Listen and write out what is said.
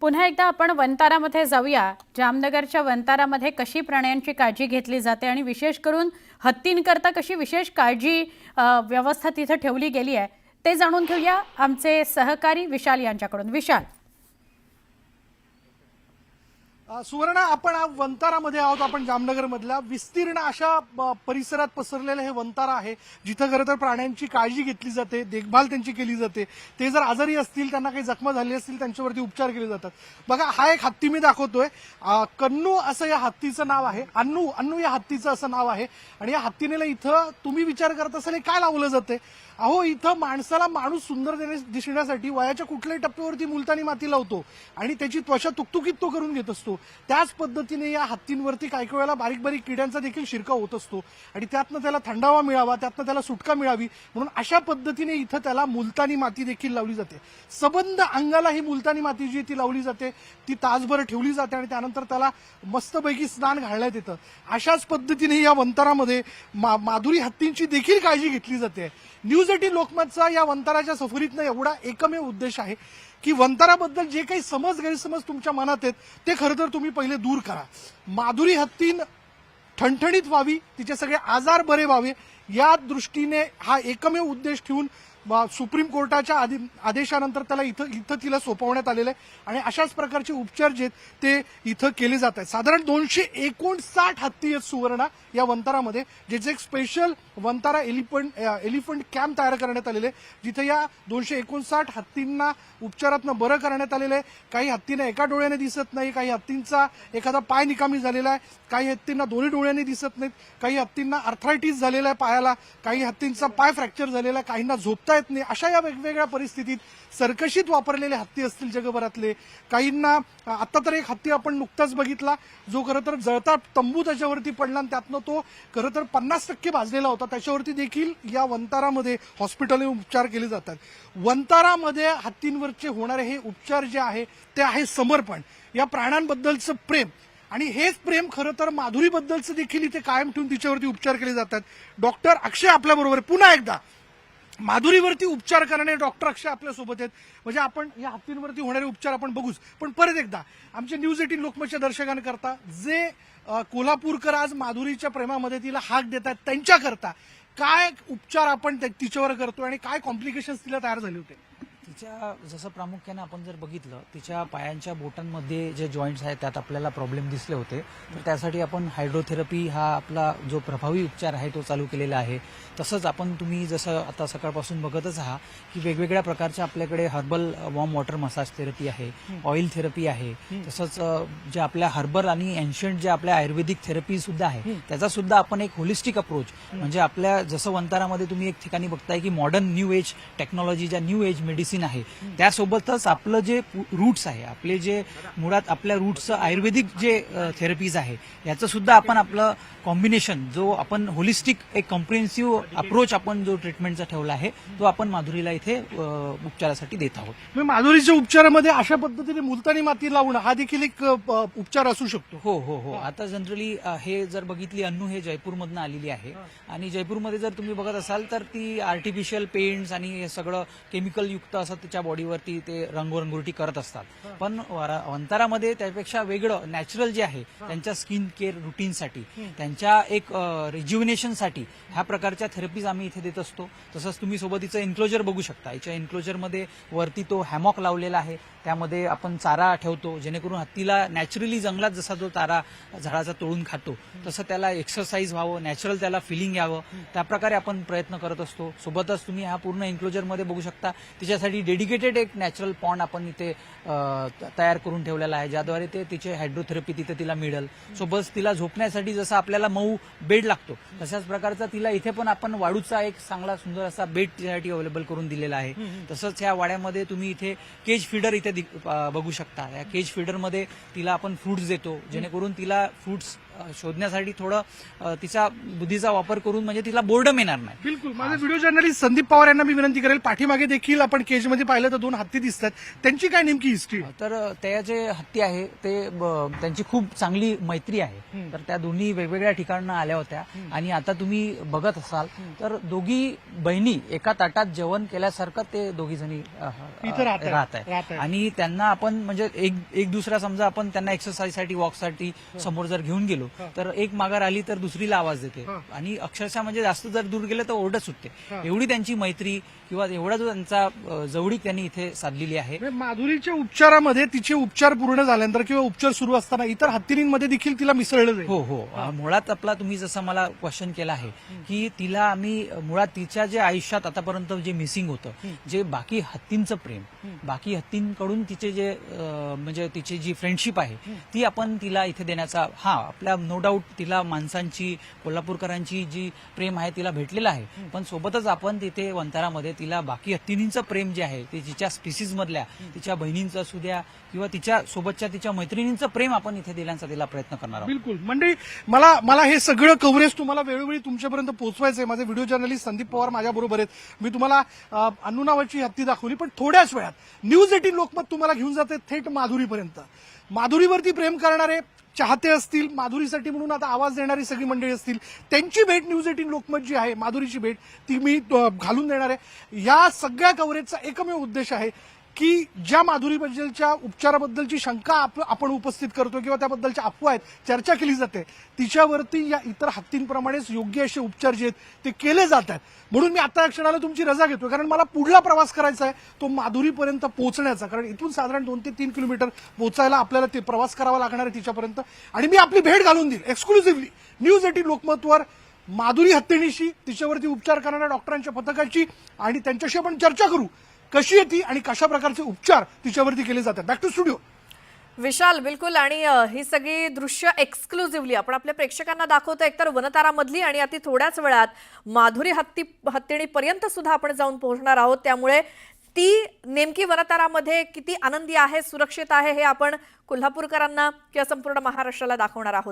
पुन्हा एकदा आपण वनतारामध्ये जाऊया। जामनगरच्या वनतारामध्ये कशी प्राण्यांची काळजी घेतली जाते आणि विशेष करून हत्तींकरता कशी विशेष काळजी व्यवस्था तिथे ठेवली गेली आहे ते जाणून घेऊया आमचे सहकारी विशाल यांच्याकडून। विशाल, सुवर्णा, आपण वनतारामध्ये आहोत। आपण जामनगर मधल्या विस्तीर्ण अशा परिसरात पसरलेलं हे वनतारा आहे, जिथं खरं तर प्राण्यांची काळजी घेतली जाते, देखभाल त्यांची केली जाते। ते जर आजारी असतील, त्यांना काही जखमा झाली असतील, त्यांच्यावरती उपचार केले जातात। बघा, हा एक हत्ती मी दाखवतोय। कन्नू असं या हत्तीचं नाव आहे। अन्नू या हत्तीचं असं नाव आहे। आणि या हत्तीने इथं तुम्ही विचार करत असाल काय लावलं जाते? अहो, इथं माणसाला माणूस सुंदर दिसण्यासाठी वयाच्या कुठल्याही टप्प्यावरती मुलतानी माती लावतो आणि त्याची त्वचा तुकतुकीत तो करून घेत असतो। त्याच पद्धतीने या हत्तींवरती काही वेळेला बारीक बारीक किड्यांचा देखील शिरकाव होत असतो आणि त्यातनं त्याला थंडावा मिळावा, त्यातनं त्याला सुटका मिळावी म्हणून अशा पद्धतीने इथं त्याला मुलतानी माती देखील लावली जाते। सबंध अंगाला ही मुलतानी माती जी ती लावली जाते, ती तासभर ठेवली जाते आणि त्यानंतर त्याला मस्तपैकी स्नान घालण्यात येतं। अशाच पद्धतीने या वनतारामध्ये माधुरी हत्तींची देखील काळजी घेतली जाते। न्यूज 18 लोकमतचा या वनताराच्या सफरीतनं एवढा एकमेव उद्देश आहे की वनताराबद्दल जे काही गैरसमज तुमच्या मनात आहेत ते खरं तर तुम्ही पहिले दूर करा। माधुरी हत्तीन ठणठणीत व्हावी, तिचे सगळे आजार बरे व्हावे या दृष्टीने हा एकमेव उद्देश ठेवून सुप्रीम कोर्टाच्या आदेशानंतर त्याला इथं तिला सोपवण्यात आलेलं आहे आणि अशाच प्रकारचे उपचार जे ते इथं केले जात आहेत। साधारण 259 हत्ती आहेत सुवर्णा या वनतारामध्ये, ज्याचे एक स्पेशल वनतारा एलिफंट कॅम्प तयार करण्यात आलेले, जिथे या 259 हत्तींना उपचारातनं बरं करण्यात आलेलं आहे। काही हत्तींना एका डोळ्याने दिसत नाही, काही हत्तींचा एखादा पाय निकामी झालेला आहे, काही हत्तींना दोन्ही डोळ्यांनी दिसत नाहीत, काही हत्तींना आर्थरायटिस झालेला आहे पायाला, काही हत्तींचा पाय फ्रॅक्चर झालेला आहे, काहींना झोपता येत नाही। अशा या वेगवेगळ्या परिस्थितीत सर्कशीत वापरलेले हत्ती असतील जगभरातले, काहींना आता तर एक हत्ती आपण नुकताच बघितला जो खरं तर जळता तंबू त्याच्यावरती पडला आणि त्यातनं तो खरं तर 50% भाजलेला होता, त्याच्यावरती देखील या वनतारामध्ये हॉस्पिटलमध्ये उपचार केले जातात। वनतारामध्ये हत्तींवरचे होणारे हे उपचार जे आहे ते आहे समर्पण, या प्राण्यांबद्दलचं प्रेम आणि हेच प्रेम खरं तर माधुरीबद्दलचं देखील इथे कायम ठेवून तिच्यावरती उपचार केले जातात। डॉक्टर अक्षय आपल्याबरोबर पुन्हा एकदा माधुरीवरती उपचार करणारे डॉक्टर अक्षय आपल्यासोबत आहेत। म्हणजे आपण या हत्तींवरती होणारे उपचार आपण बघूच, पण परत एकदा आमच्या न्यूज 18 लोकमतच्या दर्शकांकरता जे कोल्हापूरकर आज माधुरीच्या प्रेमामध्ये तिला हाक देतात त्यांच्याकरता काय उपचार आपण तिच्यावर करतो आणि काय कॉम्प्लिकेशन्स तिला तयार झाले होते? तिच्या जसं प्रामुख्याने आपण जर बघितलं, तिच्या पायांच्या बोटांमध्ये जे जॉईंट्स आहेत त्यात आपल्याला प्रॉब्लेम दिसले होते, तर त्यासाठी आपण हायड्रोथेरपी हा आपला जो प्रभावी उपचार आहे तो चालू केलेला आहे। तसंच आपण तुम्ही जसं आता सकाळपासून बघतच आहात की वेगवेगळ्या प्रकारच्या आपल्याकडे herbal warm water massage therapy आहे, ऑइल थेरपी आहे, तसंच जे आपल्या हर्बल आणि एन्शियंट जे आपल्या आयुर्वेदिक थेरपी सुद्धा आहे त्याचा सुद्धा आपण एक होलिस्टिक अप्रोच, म्हणजे आपल्या जसं वनतारामध्ये तुम्ही एक ठिकाणी बघताय की मॉडर्न न्यू एज टेक्नॉलॉजी, ज्या न्यू एज मेडिसिन आहे त्यासोबतच आपलं जे रूट्स आहे, आपले जे मुळात आपल्या रूट्सचं आयुर्वेदिक जे थेरपीज आहे याचं सुद्धा आपण आपलं कॉम्बिनेशन, जो आपण होलिस्टिक एक कॉम्प्रिहेन्सिव्ह अप्रोच आपण जो ट्रीटमेंटचा ठेवला आहे तो आपण माधुरीला इथे उपचारासाठी देत आहोत। माधुरीच्या उपचारामध्ये अशा पद्धतीने मुलतानी माती लावणं हा देखील एक उपचार असू शकतो? हो हो हो। आता जनरली हे जर बघितली, अन्नू हे जयपूरमधून आलेली आहे आणि जयपूरमध्ये जर तुम्ही बघत असाल तर ती आर्टिफिशियल पेंट्स आणि हे सगळं केमिकल युक्त असं तिच्या बॉडीवरती ते रंगरंगोटी करत असतात, पण वनतारामध्ये त्यापेक्षा वेगळं नॅचरल जे आहे त्यांच्या स्किन केअर रुटीनसाठी, त्यांच्या एक रिज्युव्हिनेशनसाठी ह्या प्रकारच्या थेरपीज आम्ही इथे देत असतो। तसंच तुम्ही सोबत हिचं एन्क्लोजर बघू शकता, हिच्या एन्क्लोजरमध्ये वरती तो हॅमॉक लावलेला आहे, त्यामध्ये आपण चारा ठेवतो जेणेकरून हत्तीला नॅचरली जंगलात जसा जो चारा झाडाचा तोडून खातो तसं त्याला एक्सरसाइज व्हावं, नॅचरल त्याला फिलिंग यावं, त्याप्रकारे आपण प्रयत्न करत असतो। सोबतच तुम्ही ह्या पूर्ण एन्क्लोजरमध्ये बघू शकता तिच्यासाठी डेडिकेटेड एक नॅचरल पॉन्ड आपण इथे तयार करून ठेवलेला आहे, ज्याद्वारे ते तिचे हायड्रोथेरपी तिथे तिला मिळेल। सोबत तिला झोपण्यासाठी जसं आपल्याला मऊ बेड लागतो तशाच प्रकारचा तिला इथे पण आपण वाळूचा एक चांगला सुंदर असा बेड तिच्यासाठी अवेलेबल करून दिलेला आहे। तसंच ह्या वाड्यामध्ये तुम्ही इथे केज फीडर इथे बघू शकता। या केज फीडरमध्ये तिला आपण फ्रुट्स देतो जेणेकरून तिला फ्रुट्स शोधण्यासाठी थोडं तिचा बुद्धीचा वापर करून म्हणजे तिला बोर्डम येणार नाही. बिलकुल. माझे व्हिडिओ जर्नलिस्ट संदीप पवार यांना मी विनंती करेल, पाठीमागे देखील आपण केजमध्ये पाहिलं तर 2 हत्ती दिसतात, त्यांची काय नेमकी हिस्ट्री? तर त्या जे हत्ती आहे ते त्यांची खूप चांगली मैत्री आहे. तर त्या दोन्ही वेगवेगळ्या ठिकाणं आल्या होत्या आणि आता तुम्ही बघत असाल तर दोघी बहिणी एका ताटात जेवण केल्यासारखं ते दोघी जणी इथं राहत राहत आहेत. आहे. आणि त्यांना आपण म्हणजे एक दुसरा समजा आपण त्यांना एक्सरसाइजसाठी वॉकसाठी समोर जर घेऊन गेलो तर एक माघार आली तर दुसरीला आवाज देते आणि अक्षरशः म्हणजे जास्त जर दूर गेलं तर ओरडत सुटते. एवढी त्यांची मैत्री किंवा एवढा जो त्यांचा जवळीक त्यांनी इथे साधलेली आहे. म्हणजे माधुरीच्या उपचारामध्ये तिचे उपचार पूर्ण झाल्यानंतर किंवा उपचार सुरू असताना इतर हत्तींमध्ये देखील तिला मिसळलं जाईल. हो. मुळात आपला तुम्ही जसं मला क्वेश्चन केला आहे की तिला आम्ही मुळात तिच्या जे आयुष्यात आतापर्यंत जे मिसिंग होतं, जे बाकी हत्तींचं प्रेम, बाकी हत्तींकडून तिचे जे म्हणजे तिची जी फ्रेंडशिप आहे ती आपण तिला इथे देण्याचा आपल्या नो डाऊट तिला माणसांची, कोल्हापूरकरांची जी प्रेम आहे तिला भेटलेलं आहे. पण सोबतच आपण तिथे वंतारामध्ये तिला बाकी हत्तींचं प्रेम जे आहे ते तिच्या स्पीसीज मधल्या तिच्या बहिणींचं असू द्या किंवा तिच्या सोबतच्या तिच्या मैत्रिणींचं प्रेम आपण इथे देण्याचा तिला प्रयत्न करणार आहोत. बिलकुल. मंडळी, मला हे सगळं कव्हरेज तुम्हाला वेळोवेळी तुमच्यापर्यंत पोहोचवायचं आहे. माझे व्हिडिओ जर्नलिस्ट संदीप पवार माझ्याबरोबर आहेत. मी तुम्हाला अन्नू नावाची हत्ती दाखवली, पण थोड्याच वेळात न्यूज 18 लोकमत तुम्हाला घेऊन जाते थेट माधुरीपर्यंत. माधुरीवरती प्रेम करणारे चाहते असतील, माधुरीसाठी म्हणून आता आवाज देणारी सगळी मंडळी असतील, त्यांची भेट न्यूज 18 लोकमत जी आहे, माधुरीची भेट, ती मी घालून देणार आहे. या सगळ्या कव्हरेजचा एकमेव उद्देश आहे की ज्या माधुरीबद्दलच्या उपचाराबद्दलची शंका आपण उपस्थित करतो किंवा त्याबद्दलच्या अफवा आहेत, चर्चा केली जाते, तिच्यावरती या इतर हत्तींप्रमाणेच योग्य असे उपचार जे आहेत ते केले जातात. म्हणून मी आता या क्षणाला तुमची रजा घेतो, कारण मला पुढला प्रवास करायचा आहे तो माधुरीपर्यंत पोहोचण्याचा. कारण इथून साधारण 2 ते 3 किलोमीटर पोहोचायला आपल्याला ते प्रवास करावा लागणार आहे तिच्यापर्यंत. आणि मी आपली भेट घालून देईल एक्सक्लुझिव्हली न्यूज 18 लोकमतवर माधुरी हत्तीणीशी, तिच्यावरती उपचार करणाऱ्या डॉक्टरांच्या पथकाची, आणि त्यांच्याशी आपण चर्चा करू कशी आहे ती आणि कशा प्रकारचे उपचार तिच्यावरती केले जातात. Back to studio. विशाल, बिलकुल. आणि ही सगळी दृश्य एक्सक्लुझिव्हली आपण आपल्या प्रेक्षकांना दाखवतो, एकतर वनतारामधली आणि अति थोड्याच वेळात माधुरी हत्तीणीपर्यंत सुद्धा आपण जाऊन पोहोचणार आहोत. त्यामुळे ती नेमकी वनतारामध्ये किती आनंदी आहे, सुरक्षित आहे, हे आपण कोल्हापूरकरांना किंवा संपूर्ण महाराष्ट्राला दाखवणार आहोत.